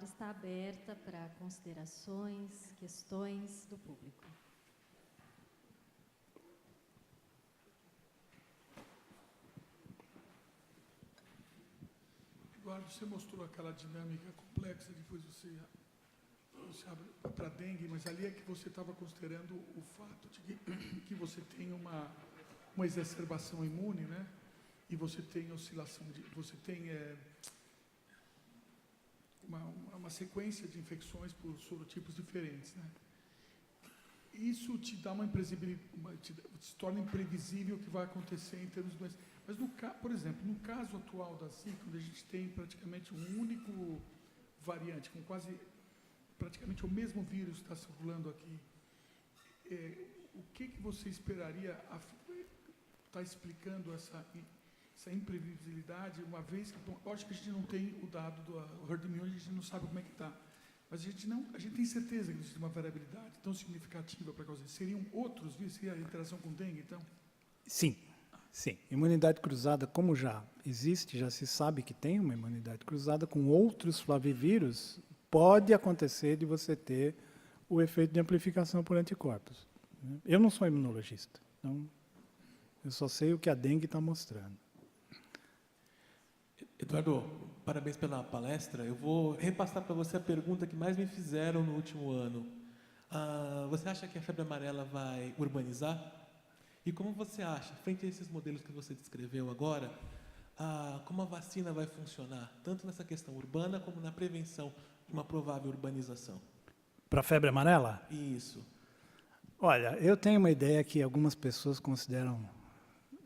palavra está aberta para considerações, questões do público. Eduardo, você mostrou aquela dinâmica complexa, depois você abre para a dengue, mas ali é que você estava considerando o fato de que você tem uma exacerbação imune, né? E você tem oscilação, você tem uma sequência de infecções por sorotipos diferentes, né? Isso te dá uma imprevisibilidade, te torna imprevisível o que vai acontecer em termos de doenças. Mas, por exemplo, no caso atual da Zika, onde a gente tem praticamente um único variante, com praticamente o mesmo vírus que está circulando aqui, o que você esperaria estar explicando essa imprevisibilidade, uma vez que, lógico que a gente não tem o dado do herd immunity, a gente não sabe como é que está, mas a gente tem certeza que existe uma variabilidade tão significativa para causar. Seriam outros vírus, seria a interação com dengue, então? Sim, sim. Imunidade cruzada, como já existe, já se sabe que tem uma imunidade cruzada com outros flavivírus, pode acontecer de você ter o efeito de amplificação por anticorpos. Eu não sou imunologista, então eu só sei o que a dengue está mostrando. Eduardo, parabéns pela palestra. Eu vou repassar para você a pergunta que mais me fizeram no último ano. Você acha que a febre amarela vai urbanizar? E como você acha, frente a esses modelos que você descreveu agora, como a vacina vai funcionar, tanto nessa questão urbana como na prevenção de uma provável urbanização? Para a febre amarela? Isso. Olha, eu tenho uma ideia que algumas pessoas consideram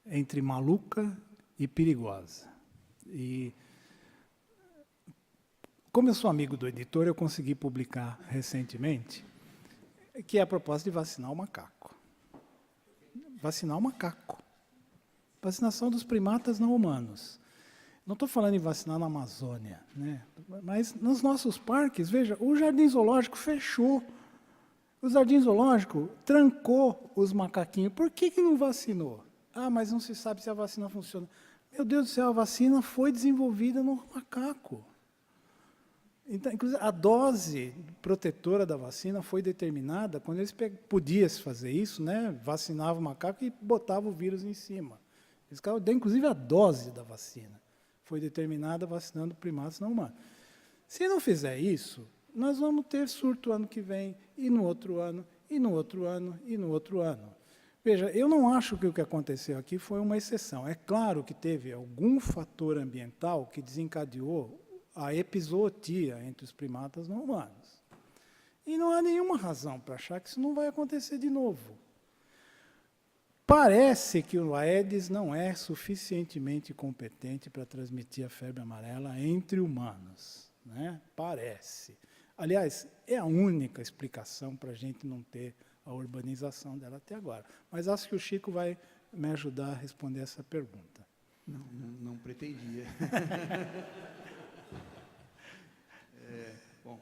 entre maluca e perigosa. E, como eu sou amigo do editor, eu consegui publicar recentemente que é a proposta de vacinar o macaco. Vacinar o macaco. Vacinação dos primatas não humanos. Não estou falando em vacinar na Amazônia, né? Mas nos nossos parques, veja, o Jardim Zoológico fechou. O Jardim Zoológico trancou os macaquinhos. Por que não vacinou? Mas não se sabe se a vacina funciona. Meu Deus do céu, a vacina foi desenvolvida no macaco. Então, inclusive, a dose protetora da vacina foi determinada quando eles podia-se fazer isso, né? Vacinava o macaco e botava o vírus em cima. Inclusive, a dose da vacina foi determinada vacinando primatas não humanos. Se não fizer isso, nós vamos ter surto ano que vem, e no outro ano, e no outro ano, e no outro ano. Veja, eu não acho que o que aconteceu aqui foi uma exceção. É claro que teve algum fator ambiental que desencadeou a epizootia entre os primatas não humanos. E não há nenhuma razão para achar que isso não vai acontecer de novo. Parece que o Aedes não é suficientemente competente para transmitir a febre amarela entre humanos, né? Parece. Aliás, é a única explicação para a gente não ter a urbanização dela até agora. Mas acho que o Chico vai me ajudar a responder essa pergunta. Não pretendia. Bom,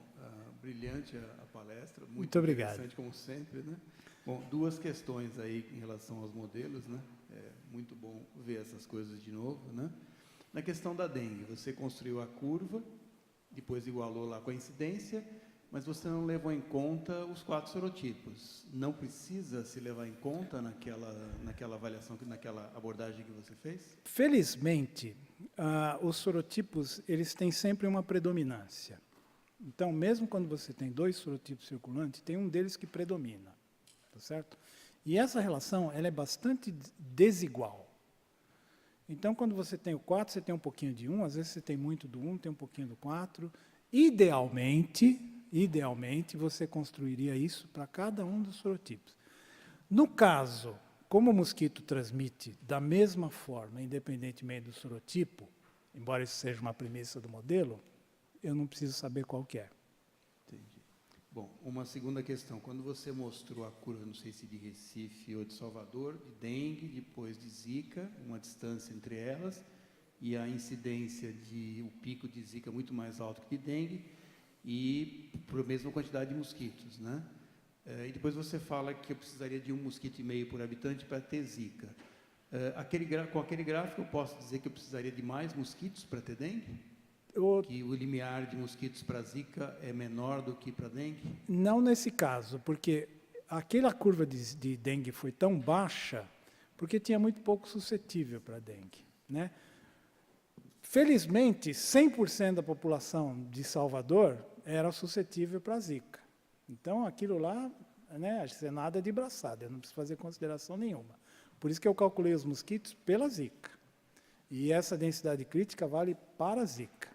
brilhante a palestra, muito obrigado. Interessante como sempre, né? Bom, duas questões aí em relação aos modelos, né? É muito bom ver essas coisas de novo, né? Na questão da dengue, você construiu a curva, depois igualou lá com a incidência, mas você não levou em conta os 4 sorotipos. Não precisa se levar em conta naquela avaliação, naquela abordagem que você fez? Felizmente, os sorotipos eles têm sempre uma predominância. Então, mesmo quando você tem 2 sorotipos circulantes, tem um deles que predomina, tá certo? E essa relação ela é bastante desigual. Então, quando você tem o 4, você tem um pouquinho de 1, às vezes você tem muito do 1, tem um pouquinho do 4. Idealmente, você construiria isso para cada um dos sorotipos. No caso, como o mosquito transmite da mesma forma, independentemente do sorotipo, embora isso seja uma premissa do modelo, eu não preciso saber qual que é. Entendi. Bom, uma segunda questão. Quando você mostrou a curva, não sei se de Recife ou de Salvador, de dengue, depois de Zika, uma distância entre elas, e a incidência o pico de Zika muito mais alto que de dengue, e por a mesma quantidade de mosquitos, né? E depois você fala que eu precisaria de 1,5 mosquito por habitante para ter Zika. Com aquele gráfico, eu posso dizer que eu precisaria de mais mosquitos para ter dengue? Que o limiar de mosquitos para zika é menor do que para dengue? Não nesse caso, porque aquela curva de dengue foi tão baixa porque tinha muito pouco suscetível para dengue, né? Felizmente, 100% da população de Salvador era suscetível para zika. Então, aquilo lá, né, é nada de braçada, eu não preciso fazer consideração nenhuma. Por isso que eu calculei os mosquitos pela zika. E essa densidade crítica vale para a zika.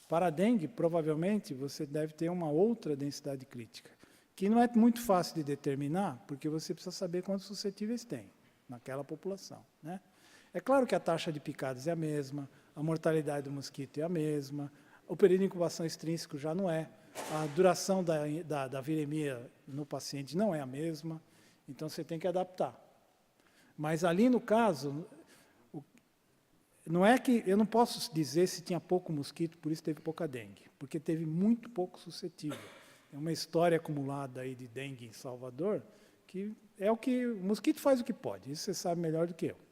Para a dengue, provavelmente, você deve ter uma outra densidade crítica, que não é muito fácil de determinar, porque você precisa saber quantos suscetíveis tem naquela população, né? É claro que a taxa de picadas é a mesma, a mortalidade do mosquito é a mesma, o período de incubação extrínseco já não é, a duração da viremia no paciente não é a mesma, então você tem que adaptar. Mas ali, no caso, não é que eu não posso dizer se tinha pouco mosquito, por isso teve pouca dengue, porque teve muito pouco suscetível. É uma história acumulada aí de dengue em Salvador, que é o que o mosquito faz o que pode, isso você sabe melhor do que eu.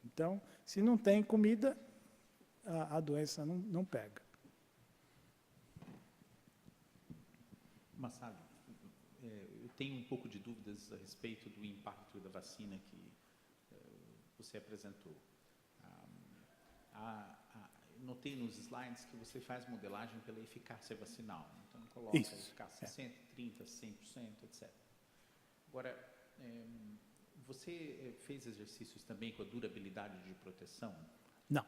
Então, se não tem comida, a doença não pega. Massad, eu tenho um pouco de dúvidas a respeito do impacto da vacina que você apresentou. Notei nos slides que você faz modelagem pela eficácia vacinal. Então, coloca Isso, a eficácia 60%, 30%, 100%, etc. Agora, você fez exercícios também com a durabilidade de proteção? Não.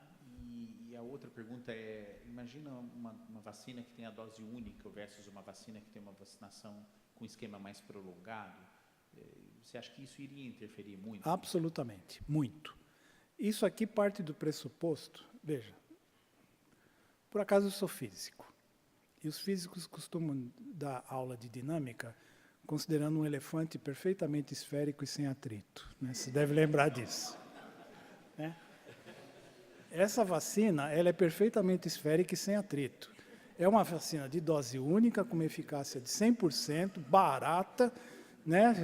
E a outra pergunta é, imagina uma vacina que tem a dose única versus uma vacina que tem uma vacinação com esquema mais prolongado. Você acha que isso iria interferir muito? Absolutamente, muito. Isso aqui parte do pressuposto, veja, por acaso eu sou físico, e os físicos costumam dar aula de dinâmica considerando um elefante perfeitamente esférico e sem atrito, né? Você deve lembrar disso, né? Essa vacina, ela é perfeitamente esférica e sem atrito. É uma vacina de dose única, com uma eficácia de 100%, barata, né?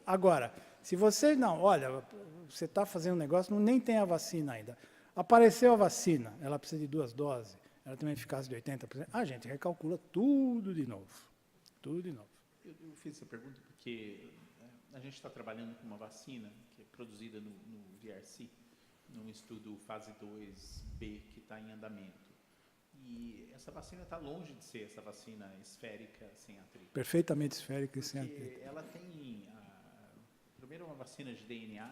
Agora, se você não, olha, você está fazendo um negócio, nem tem a vacina ainda. Apareceu a vacina, ela precisa de 2 doses, ela tem uma eficácia de 80%. A gente recalcula tudo de novo. Tudo de novo. Eu fiz essa pergunta porque a gente está trabalhando com uma vacina que é produzida no VRC, num estudo fase 2B que está em andamento. E essa vacina está longe de ser essa vacina esférica sem atrito. Perfeitamente esférica e sem Porque atrito. ela tem, primeiro, uma vacina de DNA,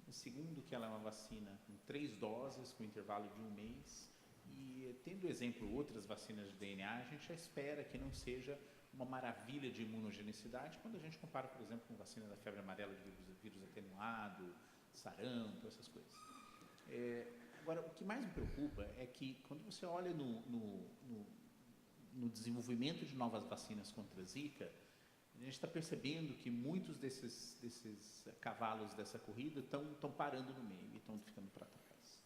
o segundo, que ela é uma vacina com 3 doses, com intervalo de 1 mês, e tendo exemplo outras vacinas de DNA, a gente já espera que não seja uma maravilha de imunogenicidade quando a gente compara, por exemplo, com vacina da febre amarela de vírus atenuado, sarampo, essas coisas. Agora, o que mais me preocupa é que quando você olha no desenvolvimento de novas vacinas contra a Zika, a gente está percebendo que muitos desses cavalos dessa corrida estão parando no meio e estão ficando para trás.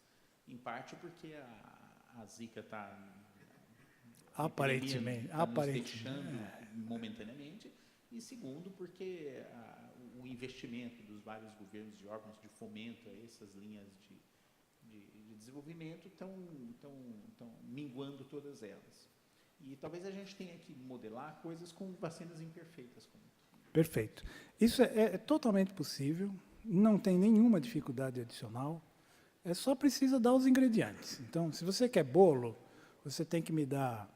Em parte porque a Zika está Aparentemente. nos deixando momentaneamente, e segundo porque o investimento dos vários governos e órgãos de fomento a essas linhas de desenvolvimento estão minguando todas elas. E talvez a gente tenha que modelar coisas com vacinas imperfeitas. Perfeito. Isso é totalmente possível, não tem nenhuma dificuldade adicional, só precisa dar os ingredientes. Então, se você quer bolo, você tem que me dar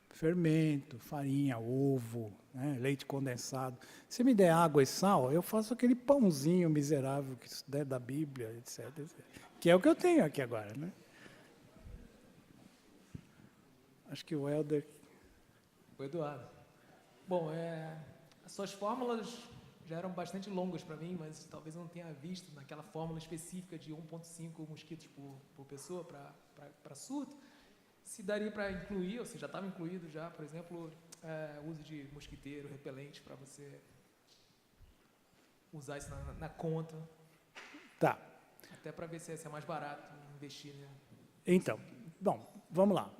fermento, farinha, ovo, né, leite condensado. Se me der água e sal, eu faço aquele pãozinho miserável que der da Bíblia, etc, etc. Que é o que eu tenho aqui agora, né? Acho que o Helder... O Eduardo. Bom, as suas fórmulas já eram bastante longas para mim, mas talvez eu não tenha visto naquela fórmula específica de 1,5 mosquitos por pessoa para surto. Se daria para incluir, ou se já estava incluído já, por exemplo, o uso de mosquiteiro, repelente, para você usar isso na conta. Tá. Até para ver se é mais barato investir, né? Então, bom, vamos lá.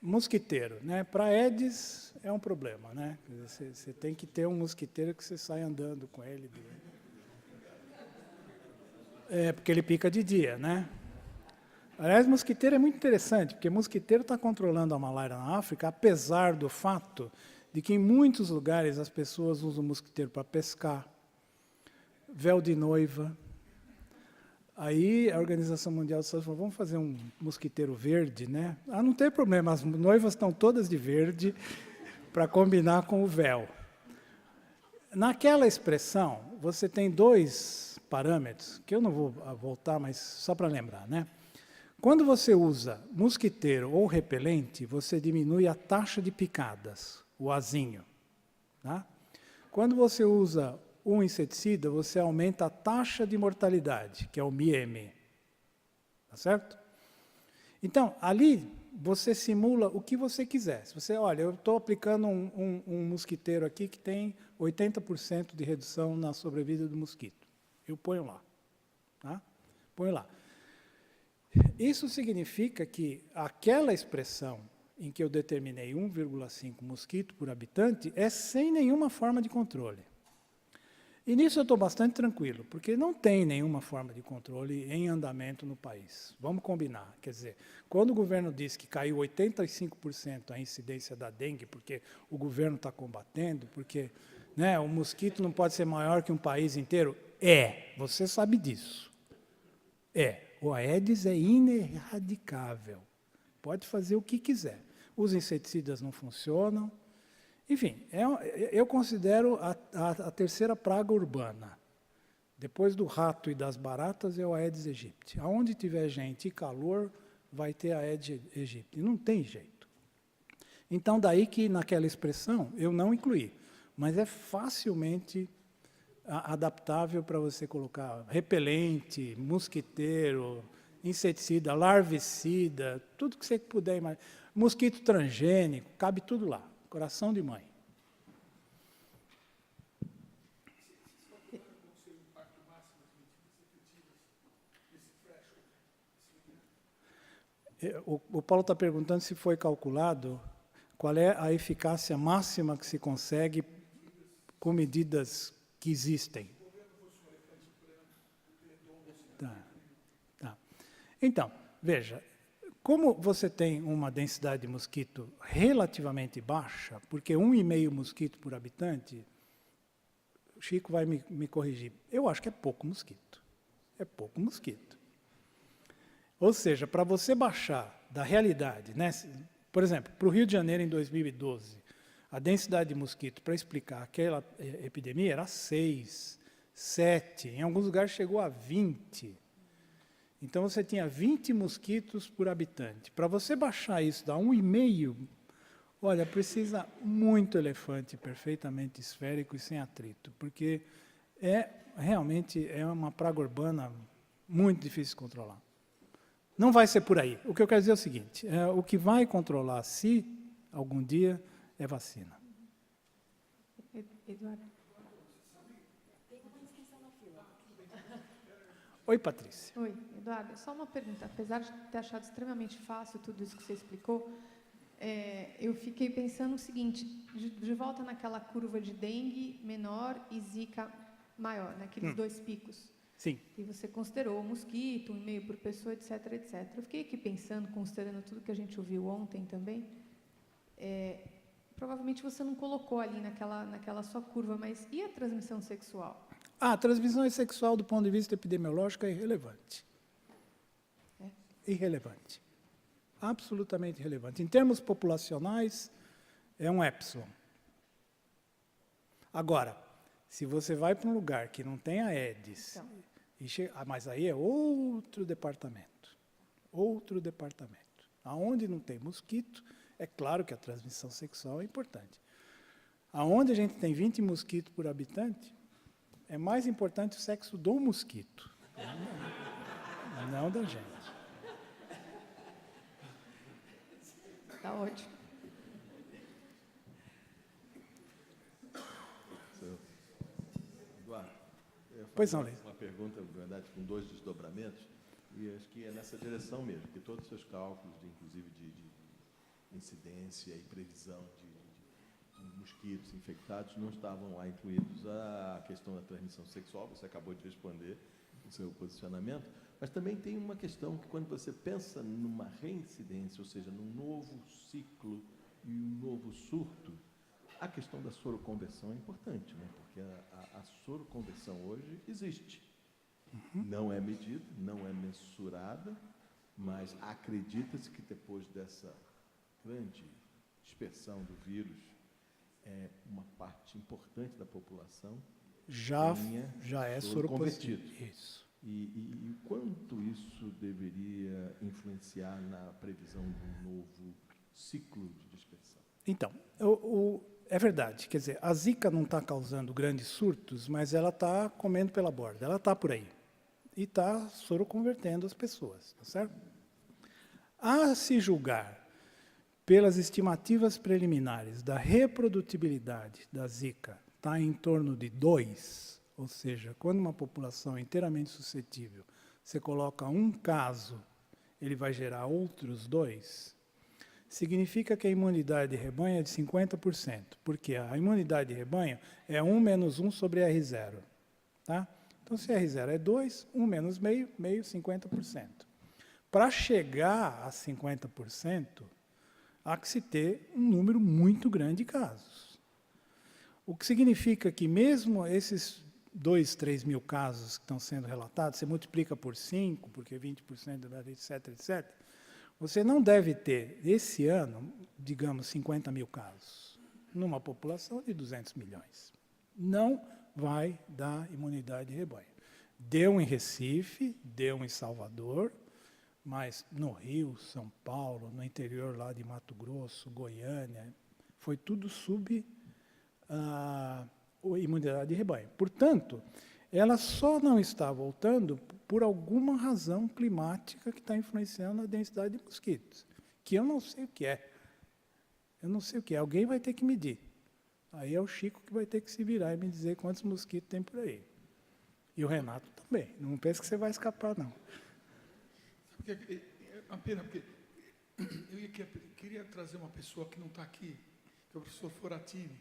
Mosquiteiro, né? Para Aedes é um problema, né? Você tem que ter um mosquiteiro que você sai andando com ele. Porque ele pica de dia, né? Aliás, mosquiteiro é muito interessante, porque mosquiteiro está controlando a malária na África, apesar do fato de que em muitos lugares as pessoas usam mosquiteiro para pescar, véu de noiva. Aí a Organização Mundial de Saúde falou, vamos fazer um mosquiteiro verde, né? Ah, não tem problema, as noivas estão todas de verde para combinar com o véu. Naquela expressão, você tem dois parâmetros, que eu não vou voltar, mas só para lembrar, né? Quando você usa mosquiteiro ou repelente, você diminui a taxa de picadas, o azinho. Tá? Quando você usa um inseticida, você aumenta a taxa de mortalidade, que é o MIEM. Tá certo? Então, ali, você simula o que você quiser. Se você, olha, eu estou aplicando um mosquiteiro aqui que tem 80% de redução na sobrevida do mosquito. Eu ponho lá. Tá? Ponho lá. Isso significa que aquela expressão em que eu determinei 1,5 mosquito por habitante é sem nenhuma forma de controle. E nisso eu estou bastante tranquilo, porque não tem nenhuma forma de controle em andamento no país. Vamos combinar. Quer dizer, quando o governo diz que caiu 85% a incidência da dengue, porque o governo está combatendo, porque né, o mosquito não pode ser maior que um país inteiro, você sabe disso. O Aedes é ineradicável. Pode fazer o que quiser. Os inseticidas não funcionam. Enfim, eu considero a terceira praga urbana. Depois do rato e das baratas, é o Aedes aegypti. Aonde tiver gente e calor, vai ter Aedes aegypti. Não tem jeito. Então, daí que naquela expressão eu não incluí. Mas é facilmente adaptável para você colocar repelente, mosquiteiro, inseticida, larvicida, tudo que você puder imaginar. Mosquito transgênico, cabe tudo lá. Coração de mãe. O Paulo está perguntando se foi calculado qual é a eficácia máxima que se consegue com medidas que existem. Tá. Então, veja, como você tem uma densidade de mosquito relativamente baixa, porque 1,5 mosquito por habitante, o Chico vai me corrigir, eu acho que é pouco mosquito. É pouco mosquito. Ou seja, para você baixar da realidade, né? Por exemplo, para o Rio de Janeiro em 2012, a densidade de mosquito, para explicar aquela epidemia, era 6, 7, em alguns lugares chegou a 20. Então, você tinha 20 mosquitos por habitante. Para você baixar isso, dá 1,5, olha, precisa muito elefante perfeitamente esférico e sem atrito, porque realmente é uma praga urbana muito difícil de controlar. Não vai ser por aí. O que eu quero dizer é o seguinte, o que vai controlar, se algum dia, é vacina. Eduardo. Oi, Patrícia. Oi, Eduardo. Só uma pergunta. Apesar de ter achado extremamente fácil tudo isso que você explicou, eu fiquei pensando o seguinte, de volta naquela curva de dengue menor e zika maior, naqueles dois picos. Sim. E você considerou o mosquito, 1,5 por pessoa, etc, etc. Eu fiquei aqui pensando, considerando tudo que a gente ouviu ontem também, provavelmente você não colocou ali naquela sua curva, mas e a transmissão sexual? A transmissão sexual, do ponto de vista epidemiológico, é irrelevante. Irrelevante. Absolutamente irrelevante. Em termos populacionais, é um epsilon. Agora, se você vai para um lugar que não tem Aedes, mas aí é outro departamento. Outro departamento. Aonde não tem mosquito, é claro que a transmissão sexual é importante. Aonde a gente tem 20 mosquitos por habitante, é mais importante o sexo do mosquito, não da gente. Está ótimo. Eduardo, Pois não, Leis. uma pergunta, na verdade, com 2 desdobramentos, e acho que é nessa direção mesmo, que todos os seus cálculos, inclusive de incidência e previsão de mosquitos infectados, não estavam lá incluídos a questão da transmissão sexual, você acabou de responder o seu posicionamento, Mas também tem uma questão que, quando você pensa numa reincidência, ou seja, num novo ciclo e um novo surto, a questão da soroconversão é importante, né? Porque a soroconversão hoje existe. Não é medida, não é mensurada, mas acredita-se que depois dessa grande dispersão do vírus, uma parte importante da população Já é soro soropositivo. convertido. Isso. E quanto isso deveria influenciar na previsão de um novo ciclo de dispersão? Então, é verdade. Quer dizer, a Zika não está causando grandes surtos, mas ela está comendo pela borda. Ela está por aí. E está soroconvertendo as pessoas. Tá certo? A se julgar pelas estimativas preliminares da reprodutibilidade da Zika, está em torno de 2, ou seja, quando uma população é inteiramente suscetível, você coloca um caso, ele vai gerar outros 2, significa que a imunidade de rebanho é de 50%, porque a imunidade de rebanho é 1 menos 1 sobre R0. Tá? Então, se R0 é 2, 1 menos meio, 50%. Para chegar a 50%, há que se ter um número muito grande de casos. O que significa que mesmo esses 2, 3 mil casos que estão sendo relatados, você multiplica por 5, porque 20%, etc., etc., você não deve ter, esse ano, digamos, 50 mil casos, numa população de 200 milhões. Não vai dar imunidade de rebanho. Deu em Recife, deu em Salvador, mas no Rio, São Paulo, no interior lá de Mato Grosso, Goiânia, foi tudo a imunidade de rebanho. Portanto, ela só não está voltando por alguma razão climática que está influenciando a densidade de mosquitos, que eu não sei o que é. Eu não sei o que é. Alguém vai ter que medir. Aí é o Chico que vai ter que se virar e me dizer quantos mosquitos tem por aí. E o Renato também. Não pense que você vai escapar, não. É uma pena, porque eu queria trazer uma pessoa que não está aqui, que é o professor Foratini.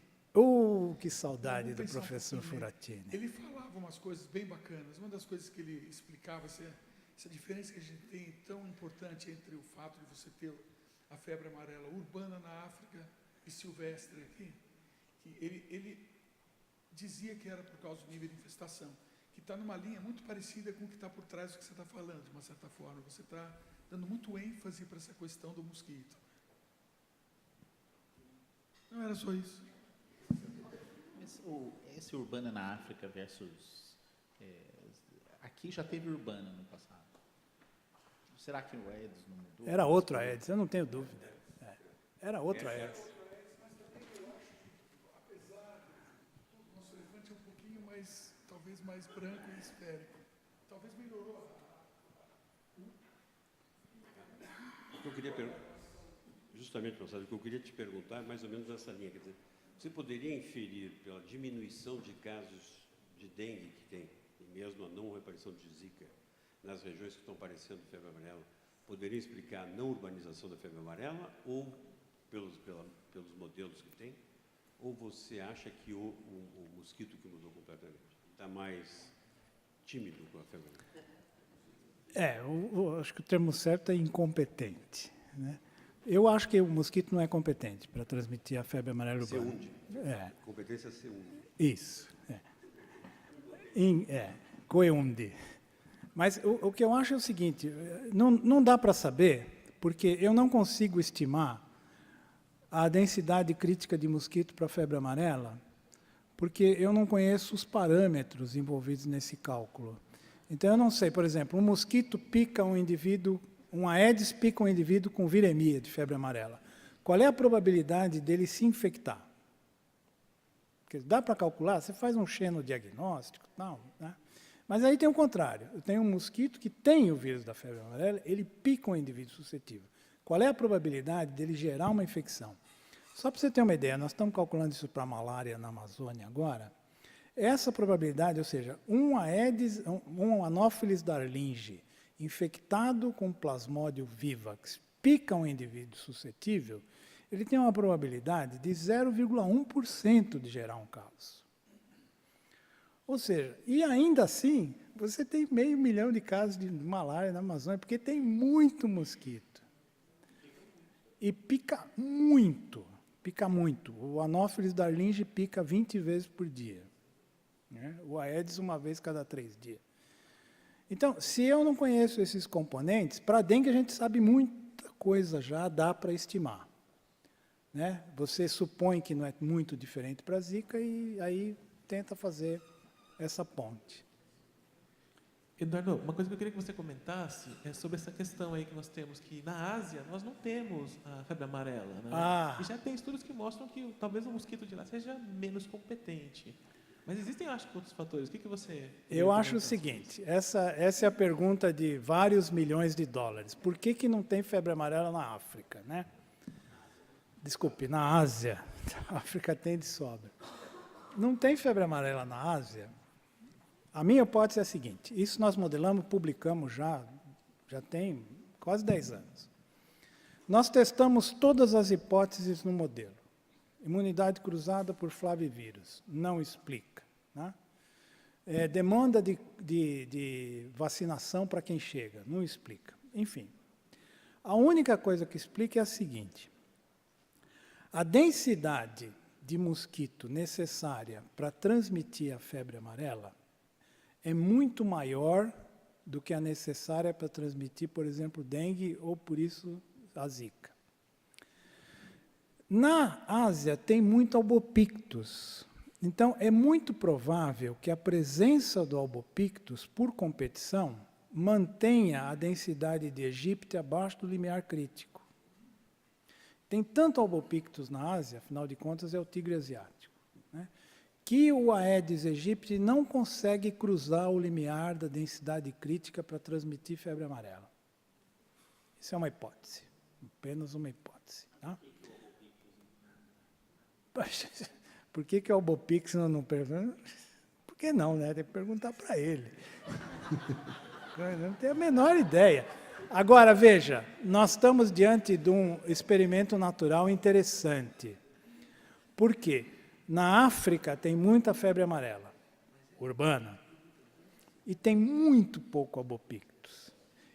Que saudade do professor Foratini. Ele falava umas coisas bem bacanas. Uma das coisas que ele explicava, essa diferença que a gente tem tão importante entre o fato de você ter a febre amarela urbana na África e silvestre aqui, que ele dizia que era por causa do nível de infestação, que está numa linha muito parecida com o que está por trás do que você está falando, de uma certa forma. Você está dando muito ênfase para essa questão do mosquito. Não era só isso. Esse urbana na África versus... aqui já teve urbana no passado. Será que o Aedes não mudou? Era outro Aedes, eu não tenho dúvida. Era outro Aedes. Nosso elefante é um pouquinho mais, talvez mais branco e esférico. Talvez melhorou. Eu queria justamente, professor, o que eu queria te perguntar é mais ou menos nessa linha. Quer dizer, você poderia inferir pela diminuição de casos de dengue que tem, e mesmo a não reaparição de Zika nas regiões que estão parecendo febre amarela, poderia explicar a não urbanização da febre amarela ou pelos modelos que tem? Ou você acha que o mosquito que mudou completamente está mais tímido com a febre amarela? Acho que o termo certo é incompetente, né? Eu acho que o mosquito não é competente para transmitir a febre amarela urbana. Competência C1. Isso. Coeunde. Mas o que eu acho é o seguinte, não dá para saber, porque eu não consigo estimar a densidade crítica de mosquito para a febre amarela, porque eu não conheço os parâmetros envolvidos nesse cálculo. Então, eu não sei, por exemplo, um mosquito pica um indivíduo, um Aedes pica um indivíduo com viremia de febre amarela. Qual é a probabilidade dele se infectar? Porque dá para calcular, você faz um xenodiagnóstico, tal, né? Mas aí tem o contrário. Eu tenho um mosquito que tem o vírus da febre amarela, ele pica um indivíduo suscetível. Qual é a probabilidade dele gerar uma infecção? Só para você ter uma ideia, nós estamos calculando isso para a malária na Amazônia agora. Essa probabilidade, ou seja, um Anopheles darlingi infectado com Plasmodium vivax pica um indivíduo suscetível, ele tem uma probabilidade de 0,1% de gerar um caso. Ou seja, e ainda assim, você tem 500 mil de casos de malária na Amazônia, porque tem muito mosquito. E pica muito, pica muito. O Anopheles darlingi pica 20 vezes por dia, né? O Aedes uma vez cada 3 dias. Então, se eu não conheço esses componentes, para a dengue a gente sabe muita coisa já, dá para estimar, né? Você supõe que não é muito diferente para a Zika e aí tenta fazer essa ponte. Eduardo, uma coisa que eu queria que você comentasse é sobre essa questão aí que nós temos, que na Ásia nós não temos a febre amarela, né? E já tem estudos que mostram que talvez o mosquito de lá seja menos competente. Mas existem, acho que, outros fatores. O que você... Eu acho o seguinte, essa é a pergunta de vários milhões de dólares. Por que não tem febre amarela na África, né? Desculpe, na Ásia. A África tem de sobra. Não tem febre amarela na Ásia? A minha hipótese é a seguinte, isso nós modelamos, publicamos já tem quase 10 anos. Nós testamos todas as hipóteses no modelo. Imunidade cruzada por flavivírus, não explica, né? Demanda de vacinação para quem chega, não explica. Enfim, a única coisa que explica é a seguinte, a densidade de mosquito necessária para transmitir a febre amarela é muito maior do que a necessária para transmitir, por exemplo, dengue ou, por isso, a Zika. Na Ásia tem muito albopictus. Então, é muito provável que a presença do albopictus, por competição, mantenha a densidade de Aegypti abaixo do limiar crítico. Tem tanto albopictus na Ásia, afinal de contas, é o tigre asiático, né, que o Aedes aegypti não consegue cruzar o limiar da densidade crítica para transmitir febre amarela. Isso é uma hipótese, apenas uma hipótese. Tá? Por que o Albopix não pergunta? Por que não, né? Tem que perguntar para ele. Não tenho a menor ideia. Agora, veja, nós estamos diante de um experimento natural interessante. Por quê? Na África tem muita febre amarela, urbana, e tem muito pouco albopictus.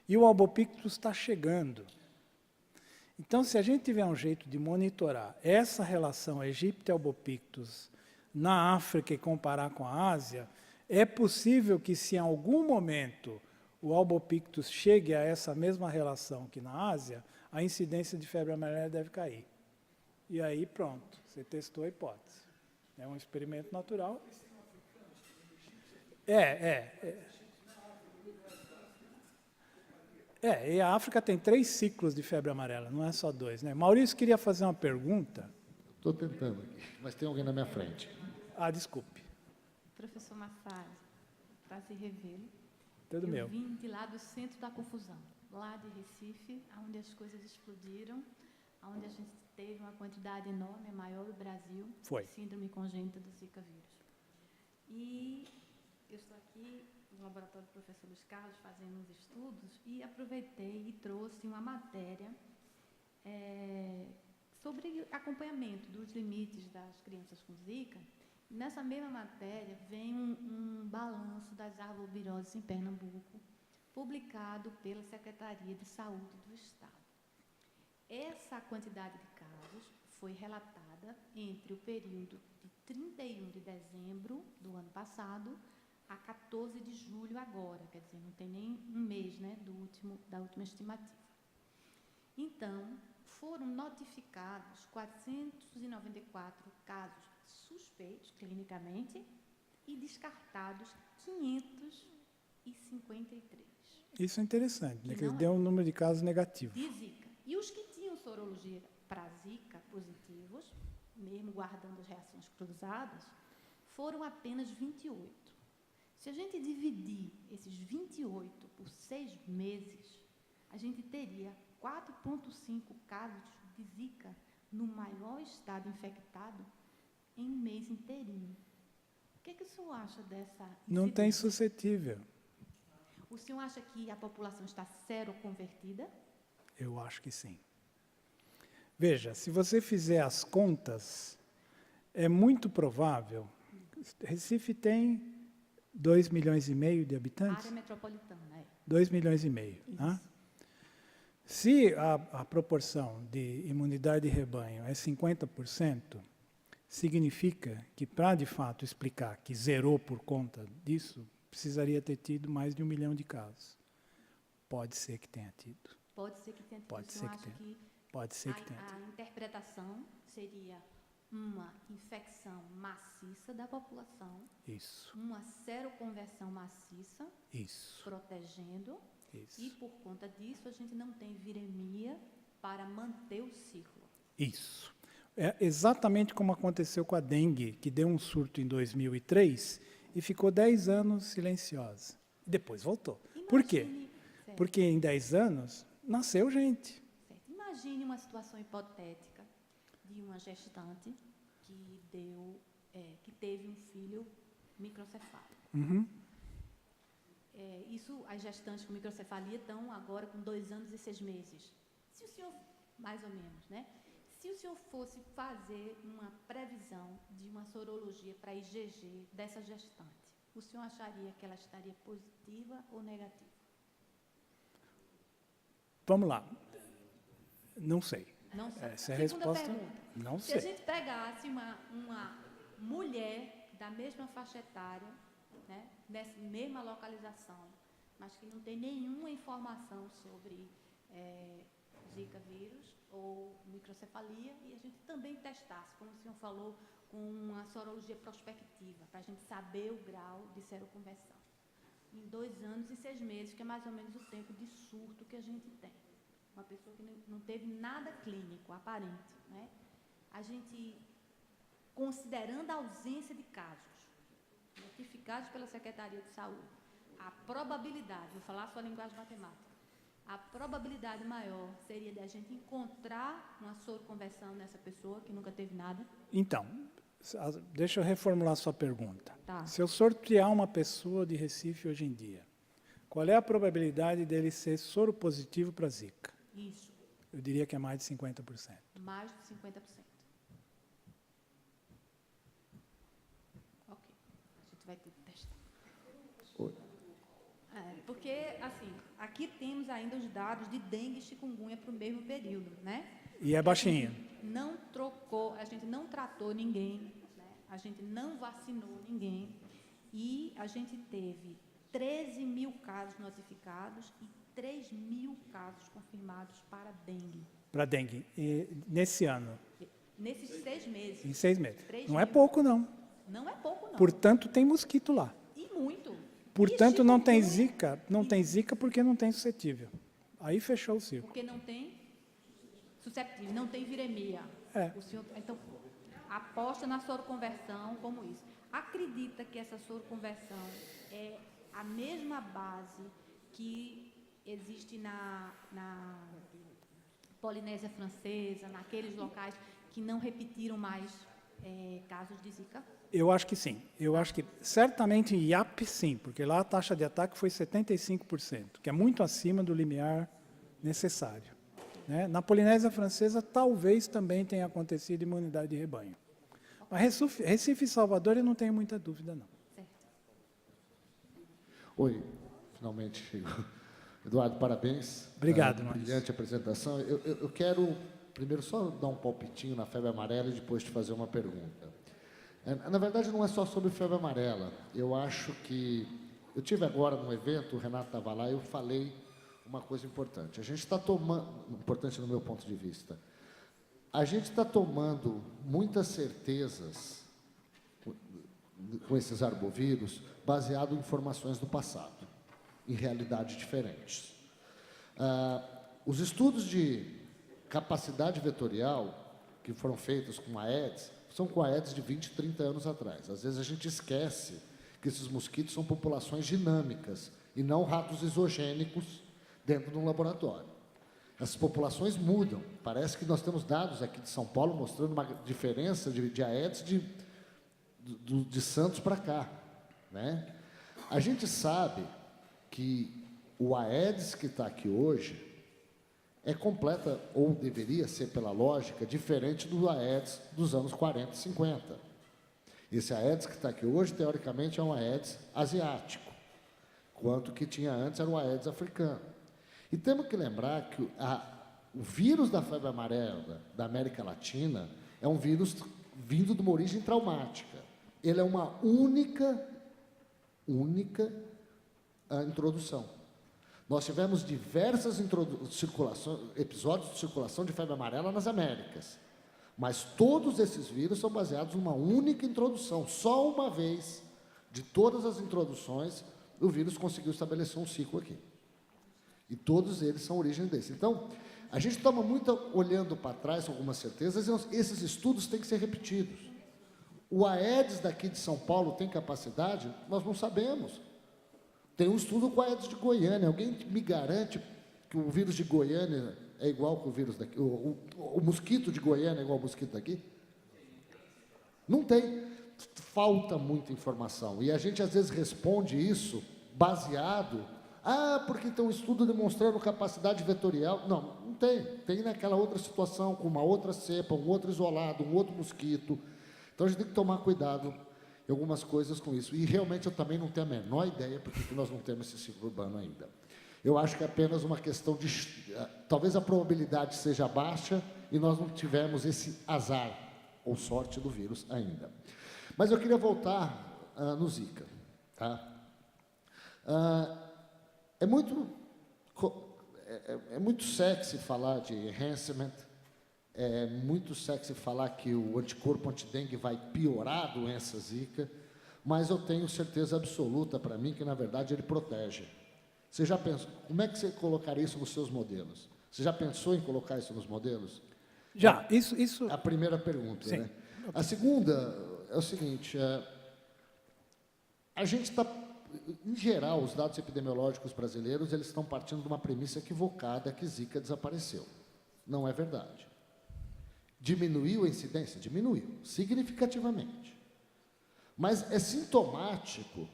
E o albopictus está chegando. Então, se a gente tiver um jeito de monitorar essa relação Aegypti-albopictus na África e comparar com a Ásia, é possível que, se em algum momento o albopictus chegue a essa mesma relação que na Ásia, a incidência de febre amarela deve cair. E aí, pronto, você testou a hipótese. É um experimento natural. E a África tem 3 ciclos de febre amarela, não é só 2, né? Maurício queria fazer uma pergunta. Estou tentando aqui, mas tem alguém na minha frente. Desculpe. Professor Massari, prazer revê-lo. Tudo meu. Eu vim de lá do centro da confusão, lá de Recife, onde as coisas explodiram, onde a gente teve uma quantidade enorme, a maior do Brasil, Foi. de síndrome congênita do Zika vírus. E eu estou aqui no laboratório do professor Luiz Carlos fazendo uns estudos e aproveitei e trouxe uma matéria sobre acompanhamento dos limites das crianças com Zika. Nessa mesma matéria vem um balanço das arboviroses em Pernambuco, publicado pela Secretaria de Saúde do Estado. Essa quantidade de casos foi relatada entre o período de 31 de dezembro do ano passado a 14 de julho agora, quer dizer, não tem nem um mês, né, da última estimativa. Então, foram notificados 494 casos suspeitos clinicamente e descartados 553. Isso é interessante, né, que eles deu um número de casos negativo. De Zika. E os que tinham sorologia para Zika positivos, mesmo guardando as reações cruzadas, foram apenas 28. Se a gente dividir esses 28 por 6 meses, a gente teria 4,5 casos de Zika no maior estado infectado em um mês inteirinho. O que o senhor acha dessa incidência? Não tem suscetível. O senhor acha que a população está seroconvertida? Eu acho que sim. Veja, se você fizer as contas, é muito provável. Recife tem 2,5 milhões de habitantes? Área metropolitana, é. 2,5 milhões. Tá? Se a proporção de imunidade de rebanho é 50%, significa que, para de fato explicar que zerou por conta disso, precisaria ter tido mais de 1 milhão de casos. Pode ser que tenha tido. Pode ser que tenha tido. Pode ser que tenha. Pode ser que tenha tido. A interpretação seria uma infecção maciça da população, Isso. uma seroconversão maciça, Isso. protegendo, Isso. e por conta disso a gente não tem viremia para manter o ciclo. Isso. É exatamente como aconteceu com a dengue, que deu um surto em 2003 e ficou 10 anos silenciosa. E depois voltou. Por quê? Certo. Porque em 10 anos nasceu gente. Certo. Imagine uma situação hipotética de uma gestante que teve um filho microcefálico. Uhum. As gestantes com microcefalia estão agora com 2 anos e 6 meses. Se o senhor, mais ou menos, né? Se o senhor fosse fazer uma previsão de uma sorologia para IgG dessa gestante, o senhor acharia que ela estaria positiva ou negativa? Vamos lá. Não sei. Não sei. Essa é a Segunda resposta. pergunta. Não Se a sei. gente pegasse uma mulher da mesma faixa etária, né, nessa mesma localização, mas que não tem nenhuma informação sobre Zika vírus ou microcefalia, e a gente também testasse, como o senhor falou, com uma sorologia prospectiva, para a gente saber o grau de seroconversão. Em 2 anos e 6 meses, que é mais ou menos o tempo de surto que a gente tem. Uma pessoa que não teve nada clínico aparente, né? A gente, considerando a ausência de casos notificados pela Secretaria de Saúde, a probabilidade, vou falar a sua linguagem matemática, a probabilidade maior seria de a gente encontrar uma soroconversão nessa pessoa que nunca teve nada? Então, deixa eu reformular a sua pergunta. Tá. Se eu sortear uma pessoa de Recife hoje em dia, qual é a probabilidade dele ser soro positivo para Zika? Isso. Eu diria que é mais de 50%. Mais de 50%. Ok. A gente vai ter que testar. Porque, assim, aqui temos ainda os dados de dengue e chikungunya para o mesmo período, né? E é baixinho. Não trocou, a gente não tratou ninguém, né? A gente não vacinou ninguém, e a gente teve 13 mil casos notificados e 3 mil casos confirmados para dengue. Para dengue. E nesse ano? Nesses 6 meses. Em 6 meses. 3 Não é mil. pouco, não. Não é pouco, não. Portanto, tem mosquito lá. E muito. Portanto, não tem Zika. Não tem Zika porque não tem suscetível. Aí fechou o círculo. Porque não tem susceptível, não tem viremia. É. O senhor, então, aposta na soroconversão como isso. Acredita que essa soroconversão é a mesma base que existe na Polinésia Francesa, naqueles locais que não repetiram mais casos de Zika? Eu acho que sim. Eu acho que certamente em IAP sim, porque lá a taxa de ataque foi 75%, que é muito acima do limiar necessário. Né? Na Polinésia Francesa, talvez também tenha acontecido imunidade de rebanho. Mas Recife e Salvador, eu não tenho muita dúvida, não. Certo. Oi, finalmente chegou. Eduardo, parabéns. Obrigado, Maurício. Brilhante apresentação. Eu quero, primeiro, só dar um palpitinho na febre amarela e depois te fazer uma pergunta. Na verdade, não é só sobre febre amarela. Eu acho que... Eu tive agora num evento, o Renato estava lá, e eu falei uma coisa importante. A gente está tomando... Importante no meu ponto de vista. A gente está tomando muitas certezas com esses arbovírus baseado em informações do passado, em realidades diferentes. Os estudos de capacidade vetorial que foram feitos com a Aedes são com a Aedes de 20, 30 anos atrás. Às vezes a gente esquece que esses mosquitos são populações dinâmicas e não ratos isogênicos dentro de um laboratório. Essas populações mudam. Parece que nós temos dados aqui de São Paulo mostrando uma diferença de Aedes de Santos para cá, né? A gente sabe que o Aedes que está aqui hoje é completa, ou deveria ser pela lógica, diferente do Aedes dos anos 40 e 50. Esse Aedes que está aqui hoje, teoricamente, é um Aedes asiático, quanto que tinha antes era um Aedes africano. E temos que lembrar que o vírus da febre amarela da América Latina é um vírus vindo de uma origem traumática. Ele é uma única introdução. Nós tivemos diversas episódios de circulação de febre amarela nas Américas, mas todos esses vírus são baseados numa única introdução. Só uma vez, de todas as introduções, o vírus conseguiu estabelecer um ciclo aqui. E todos eles são origem desse. Então, a gente toma muito olhando para trás com algumas certezas, e esses estudos têm que ser repetidos. O Aedes daqui de São Paulo tem capacidade? Nós não sabemos. Tem um estudo com o Aedes de Goiânia. Alguém me garante que o vírus de Goiânia é igual com o vírus daqui? O mosquito de Goiânia é igual ao mosquito daqui? Não tem. Falta muita informação. E a gente, às vezes, responde isso baseado... porque tem um estudo demonstrando capacidade vetorial. Não, não tem. Tem naquela outra situação, com uma outra cepa, um outro isolado, um outro mosquito. Então, a gente tem que tomar cuidado em algumas coisas com isso. E, realmente, eu também não tenho a menor ideia porque nós não temos esse ciclo urbano ainda. Eu acho que é apenas uma questão de... Talvez a probabilidade seja baixa e nós não tivemos esse azar ou sorte do vírus ainda. Mas eu queria voltar no Zika. Tá? É muito sexy falar de enhancement, é muito sexy falar que o anticorpo antidengue vai piorar a doença Zika, mas eu tenho certeza absoluta para mim que, na verdade, ele protege. Você já pensou, como é que você colocaria isso nos seus modelos? Você já pensou em colocar isso nos modelos? Já, isso... A primeira pergunta, Sim. né? A segunda é o seguinte, a gente está... Em geral, os dados epidemiológicos brasileiros eles estão partindo de uma premissa equivocada que Zika desapareceu. Não é verdade. Diminuiu a incidência? Diminuiu, significativamente. Mas é sintomático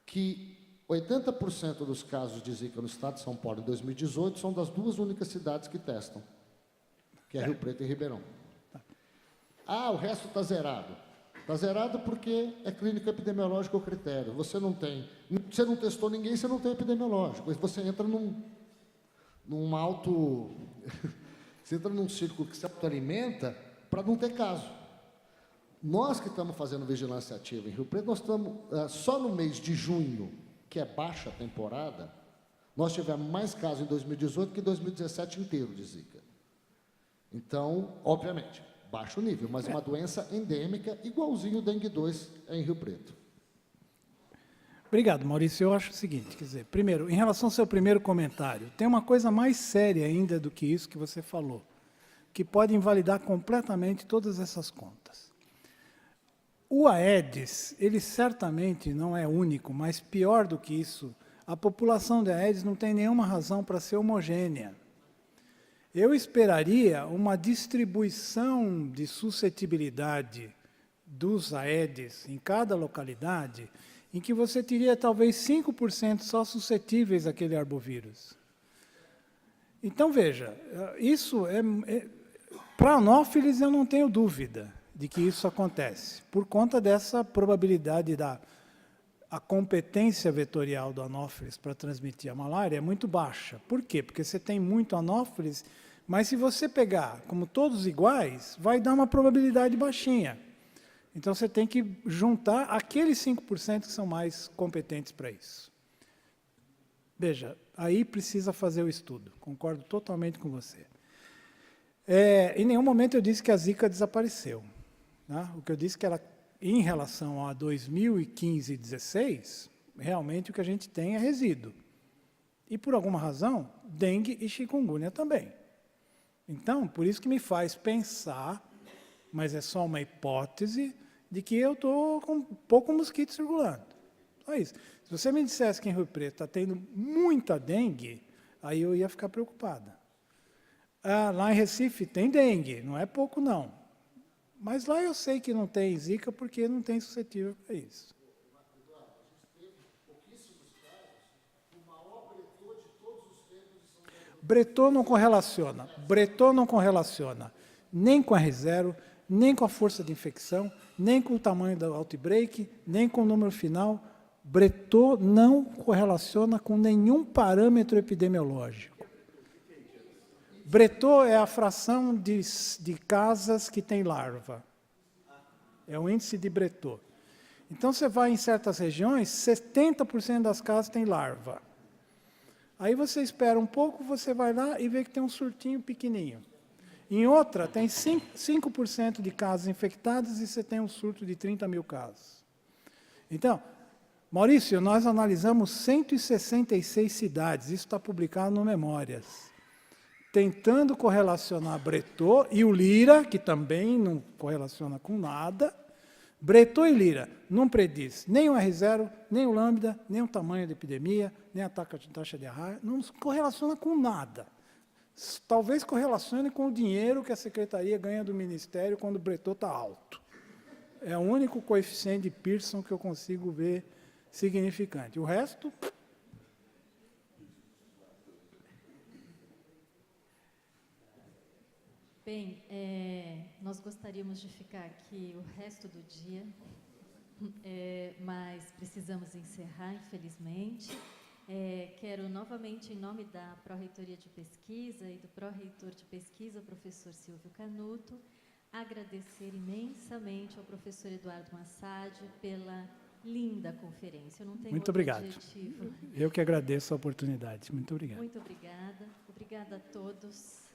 que 80% dos casos de Zika no estado de São Paulo em 2018 são das duas únicas cidades que testam, que é Rio Preto e Ribeirão. O resto está zerado. Está zerado porque é clínico epidemiológico o critério. Você não testou ninguém, você não tem epidemiológico. Você entra num alto... Você entra num círculo que se autoalimenta para não ter caso. Nós que estamos fazendo vigilância ativa em Rio Preto, nós estamos, só no mês de junho, que é baixa temporada, nós tivemos mais casos em 2018 que em 2017 inteiro de Zika. Então, obviamente, baixo nível, mas uma doença endêmica, igualzinho o dengue 2 em Rio Preto. Obrigado, Maurício. Eu acho o seguinte, quer dizer, primeiro, em relação ao seu primeiro comentário, tem uma coisa mais séria ainda do que isso que você falou, que pode invalidar completamente todas essas contas. O Aedes, ele certamente não é único, mas pior do que isso, a população de Aedes não tem nenhuma razão para ser homogênea. Eu esperaria uma distribuição de suscetibilidade dos Aedes em cada localidade, em que você teria talvez 5% só suscetíveis àquele arbovírus. Então, veja, isso para anófilis eu não tenho dúvida de que isso acontece, por conta dessa probabilidade a competência vetorial do anófilis para transmitir a malária é muito baixa. Por quê? Porque você tem muito anófilis, mas se você pegar como todos iguais, vai dar uma probabilidade baixinha. Então, você tem que juntar aqueles 5% que são mais competentes para isso. Veja, aí precisa fazer o estudo. Concordo totalmente com você. Em nenhum momento eu disse que a Zika desapareceu. Né? O que eu disse que ela, em relação a 2015 e 2016, realmente o que a gente tem é resíduo. E, por alguma razão, dengue e chikungunya também. Então, por isso que me faz pensar, mas é só uma hipótese, de que eu estou com pouco mosquito circulando. Só isso. Se você me dissesse que em Rio Preto está tendo muita dengue, aí eu ia ficar preocupada. Lá em Recife tem dengue, não é pouco não. Mas lá eu sei que não tem Zika porque não tem suscetível para isso. Breton não correlaciona. Breton não correlaciona nem com R0, nem com a força de infecção, nem com o tamanho do outbreak, nem com o número final. Bretot não correlaciona com nenhum parâmetro epidemiológico. Bretot é a fração de casas que tem larva. É o índice de Bretot. Então, você vai em certas regiões, 70% das casas tem larva. Aí você espera um pouco, você vai lá e vê que tem um surtinho pequenininho. Em outra, tem 5% de casas infectadas e você tem um surto de 30 mil casos. Então, Maurício, nós analisamos 166 cidades, isso está publicado no Memórias, tentando correlacionar Bretot e o Lira, que também não correlaciona com nada. Bretot e Lira não prediz nem o R0, nem o lambda, nem o tamanho da epidemia, nem a taxa de arraia, não correlaciona com nada. Talvez correlacione com o dinheiro que a secretaria ganha do Ministério quando o Bretot está alto. É o único coeficiente de Pearson que eu consigo ver significante. O resto... Bem, nós gostaríamos de ficar aqui o resto do dia, mas precisamos encerrar, infelizmente. Quero novamente, em nome da Pró-Reitoria de Pesquisa e do Pró-Reitor de Pesquisa, o professor Silvio Canuto, agradecer imensamente ao professor Eduardo Massad pela linda conferência. Eu não tenho Muito outro obrigado. adjetivo. Eu que agradeço a oportunidade. Muito obrigado. Muito obrigada. Obrigada a todos.